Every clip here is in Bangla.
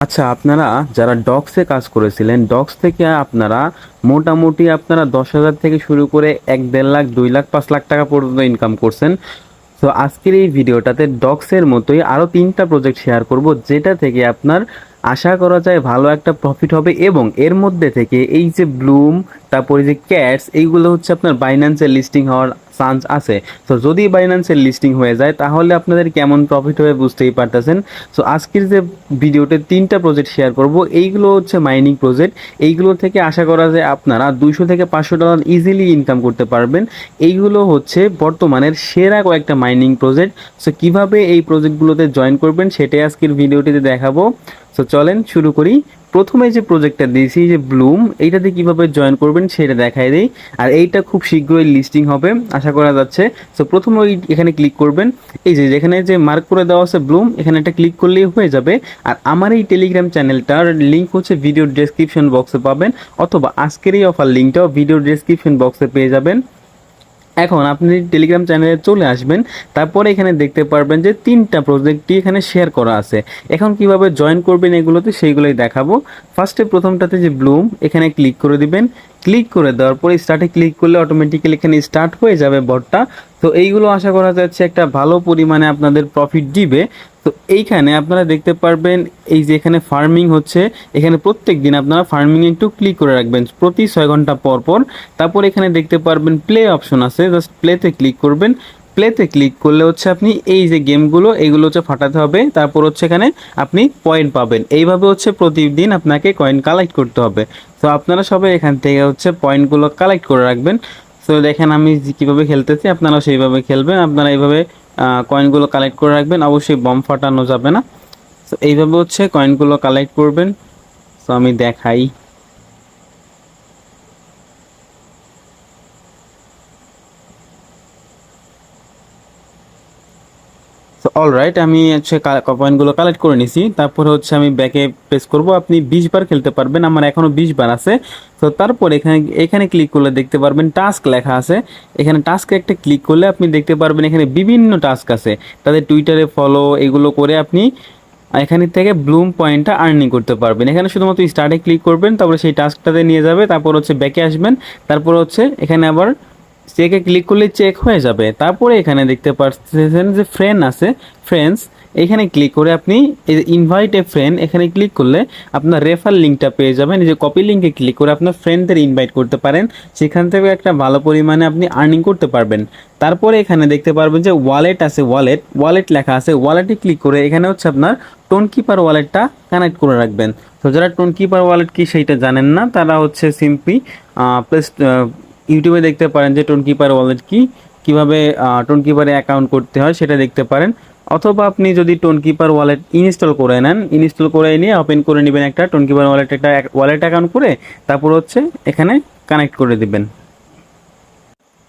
আচ্ছা, আপনারা যারা ডক্সে কাজ করেছিলেন, ডক্স থেকে আপনারা মোটামুটি 10,000 থেকে শুরু করে 1-1.5 লাখ, 2 লাখ, 5 লাখ টাকা পর্যন্ত ইনকাম করছেন। তো আজকের এই ভিডিওটাতে ডক্সের মতোই আরও 3টা প্রজেক্ট শেয়ার করব, যেটা থেকে আপনার আশা করা যায় ভালো একটা প্রফিট হবে। এবং এর মধ্যে থেকে এই যে ব্লুম, তারপরে যে ক্যাটস, এইগুলো হচ্ছে আপনার বাইন্যান্সের লিস্টিং হওয়ার চান্স আছে। তো যদি বাইন্যান্সের লিস্টিং হয়ে যায় তাহলে আপনাদের কেমন প্রফিট হবে বুঝতেই পারতেছেন। সো আজকের যে ভিডিওতে 3টা প্রজেক্ট শেয়ার করব, এইগুলো হচ্ছে মাইনিং প্রজেক্ট। এইগুলো থেকে আশা করা যায় আপনারা $200 থেকে $500 ইজিলি ইনকাম করতে পারবেন। এইগুলো হচ্ছে বর্তমানের সেরা কয়েকটা মাইনিং প্রজেক্ট। সো কিভাবে এই প্রজেক্টগুলোতে জয়েন করবেন সেটাই আজকের ভিডিওটিতে দেখাবো। সো চলেন শুরু করি। প্রথমে যে প্রজেক্টটা দিয়েছি যে ব্লুম, এইটাতে কিভাবে জয়েন করবেন সেটা দেখাই দেই। আর এইটা খুব শীঘ্রই লিস্টিং হবে আশা করা যাচ্ছে। সো প্রথমে এখানে ক্লিক করবেন। এই যে যেখানে যে মার্ক করে দেওয়া আছে ব্লুম, এখানে একটা ক্লিক করলেই হয়ে যাবে। আর আমার এই টেলিগ্রাম চ্যানেলটার লিঙ্ক হচ্ছে ভিডিও ডেসক্রিপশন বক্সে পাবেন, অথবা আজকের এই অফার লিঙ্কটাও ভিডিও ডেসক্রিপশন বক্সে পেয়ে যাবেন। এখন আপনি টেলিগ্রাম চ্যানেলে চলে আসবেন, তারপরে এখানে দেখতে পারবেন যে 3টা প্রজেক্টই এখানে শেয়ার করা আছে। এখন কিভাবে জয়েন করবেন এগুলোতে সেইগুলোই দেখাবো। ফার্স্টে প্রথমটাতে যে ব্লুম, এখানে ক্লিক করে দিবেন। ক্লিক করে দেওয়ার পরে স্টার্টে ক্লিক করলে অটোমেটিক্যালি এখানে স্টার্ট হয়ে যাবে বটটা। তো এইগুলো আশা করা যাচ্ছে একটা ভালো পরিমাণে আপনাদের প্রফিট দিবে। তো এইখানে আপনারা দেখতে পারবেন এই যে এখানে ফার্মিং হচ্ছে, এখানে প্রত্যেক দিন আপনারা ফার্মিং একটু ক্লিক করে রাখবেন প্রতি 6 ঘন্টা পর পর। তারপর এখানে দেখতে পারবেন প্লে অপশন আছে, জাস্ট প্লেতে ক্লিক করবেন। প্লেতে ক্লিক করলে হচ্ছে আপনি এই যে গেমগুলো এইগুলো হচ্ছে ফাটাতে হবে, তারপর হচ্ছে এখানে আপনি পয়েন্ট পাবেন। এইভাবে হচ্ছে প্রতিদিন আপনাকে কয়েন কালেক্ট করতে হবে। তো আপনারা সবাই এখান থেকে হচ্ছে পয়েন্টগুলো কালেক্ট করে রাখবেন। তো দেখেন আমি কীভাবে খেলতেছি, আপনারাও সেইভাবে খেলবেন। আপনারা এইভাবে কয়েনগুলো কালেক্ট করে রাখবেন, অবশ্যই বম ফাটানো যাবে না। তো এইভাবে হচ্ছে কয়েনগুলো কালেক্ট করবেন। তো আমি দেখাই। তো অলরাইট, আমি হচ্ছে পয়েন্টগুলো কালেক্ট করে নিছি। তারপরে হচ্ছে আমি ব্যাকে প্রেস করব। আপনি 20 বার খেলতে পারবেন, আমার এখনও 20 বার আছে। তো তারপর এখানে এখানে ক্লিক করলে দেখতে পারবেন টাস্ক লেখা আছে। এখানে টাস্কে একটা ক্লিক করলে আপনি দেখতে পারবেন এখানে বিভিন্ন টাস্ক আছে, তাদের টুইটারে ফলো এগুলো করে আপনি এখান থেকে ব্লুম পয়েন্টটা আর্নিং করতে পারবেন। এখানে শুধুমাত্র স্টার্টে ক্লিক করবেন, তারপরে সেই টাস্কটাতে নিয়ে যাবে। তারপর হচ্ছে ব্যাকে আসবেন, তারপর হচ্ছে এখানে আবার চেকে ক্লিক করলে চেক হয়ে যাবে। তারপরে এখানে দেখতে পাচ্ছেন যে ফ্রেন্ড আছে, ফ্রেন্ডস, এখানে ক্লিক করে আপনি এই যে ইনভাইট এ ফ্রেন্ড, এখানে ক্লিক করলে আপনার রেফার লিঙ্কটা পেয়ে যাবেন। এই যে কপি লিঙ্কে ক্লিক করে আপনার ফ্রেন্ডদের ইনভাইট করতে পারেন, সেখান থেকে একটা ভালো পরিমাণে আপনি আর্নিং করতে পারবেন। তারপরে এখানে দেখতে পারবেন যে ওয়ালেট আছে, ওয়ালেট লেখা আছে। ওয়ালেটে ক্লিক করে এখানে হচ্ছে আপনার টোন কিপার ওয়ালেটটা কানেক্ট করে রাখবেন। তো যারা টোন কিপার ওয়ালেট কি সেইটা জানেন না, তারা হচ্ছে সিম্পলি প্লাস ইউটিউবে দেখতে পারেন যে টোন কিপার ওয়ালেট কি, কীভাবে টোন কিপারে অ্যাকাউন্ট করতে হয় সেটা দেখতে পারেন। অথবা আপনি যদি টোন কিপার ওয়ালেট ইনস্টল করে নেন, ইনস্টল করে নিয়ে ওপেন করে নেবেন একটা টোন কিপার ওয়ালেট, একটা ওয়ালেট অ্যাকাউন্ট করে তারপর হচ্ছে এখানে কানেক্ট করে দিবেন।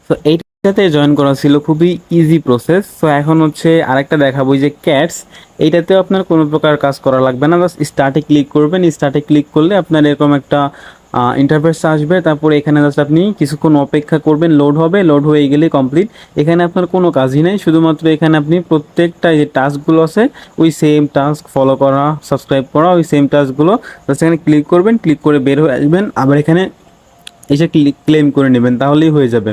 তো এইটাতে জয়েন করা ছিল খুবই ইজি প্রসেস। তো এখন হচ্ছে আরেকটা দেখাবো যে ক্যাটস, এইটাতেও আপনার কোনো প্রকার কাজ করা লাগবে না, জাস্ট স্টার্টে ক্লিক করবেন। স্টার্টে ক্লিক করলে আপনার এরকম একটা ইন্টারফেস আসবে। তারপরে এখানে জাস্ট আপনি কিছুক্ষণ অপেক্ষা করবেন, লোড হবে, লোড হয়ে গেলে কমপ্লিট। এখানে আপনার কোনো কাজই নেই, শুধুমাত্র এখানে আপনি প্রত্যেকটা যে টাস্কগুলো আছে ওই সেম টাস্ক ফলো করা, সাবস্ক্রাইব করা, ওই সেম টাস্কগুলো জাস্ট এখানে ক্লিক করবেন, ক্লিক করে বের হয়ে আসবেন, আবার এখানে এসে ক্লেম করে নেবেন, তাহলেই হয়ে যাবে।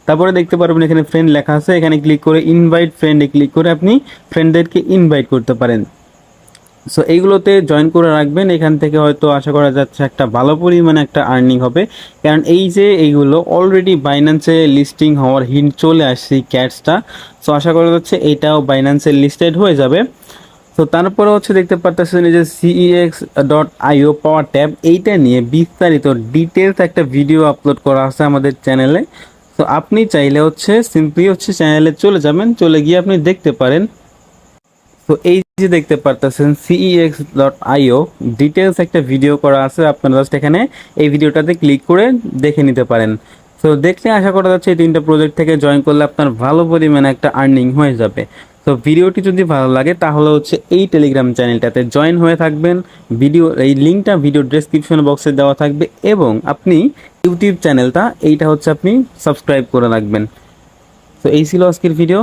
তারপরে দেখতে পারবেন এখানে ফ্রেন্ড লেখা আছে, এখানে ক্লিক করে ইনভাইট ফ্রেন্ডে ক্লিক করে আপনি ফ্রেন্ডদেরকে ইনভাইট করতে পারেন। সো এইগুলোতে জয়েন করে রাখবেন, এখান থেকে হয়তো আশা করা যাচ্ছে একটা ভালো পরিমাণে একটা আর্নিং হবে। কারণ এই যে এইগুলো অলরেডি বাইন্যান্সে লিস্টিং হওয়ার হিন্ট চলে আসছে এই ক্যাটসটা। সো আশা করা যাচ্ছে এইটাও বাইন্যান্সে লিস্টেড হয়ে যাবে। তো তারপরে হচ্ছে দেখতে পারতেছেন এই যে CEX.io পাওয়ার ট্যাব, এইটা নিয়ে বিস্তারিত ডিটেলস একটা ভিডিও আপলোড করা আছে আমাদের চ্যানেলে। তো আপনি চাইলে হচ্ছে সিম্পলি হচ্ছে চ্যানেলে চলে যাবেন, চলে গিয়ে আপনি দেখতে পারেন। তো এই যে দেখতে পারতেছেন CEX.io ডিটেলস একটা ভিডিও করা আছে, আপনারা জাস্ট এখানে এই ভিডিওটাতে ক্লিক করে দেখে নিতে পারেন। তো দেখলে আশা করা যাচ্ছে এই 3টা প্রজেক্ট থেকে জয়েন করলে আপনার ভালো পরিমাণে একটা আর্নিং হয়ে যাবে। তো ভিডিওটি যদি ভালো লাগে তাহলে হচ্ছে এই টেলিগ্রাম চ্যানেলটাতে জয়েন হয়ে থাকবেন। এই লিঙ্কটা ভিডিও ডেসক্রিপশন বক্সে দেওয়া থাকবে, এবং আপনি ইউটিউব চ্যানেলটা এইটা হচ্ছে আপনি সাবস্ক্রাইব করে রাখবেন। তো এই ছিল আজকের ভিডিও।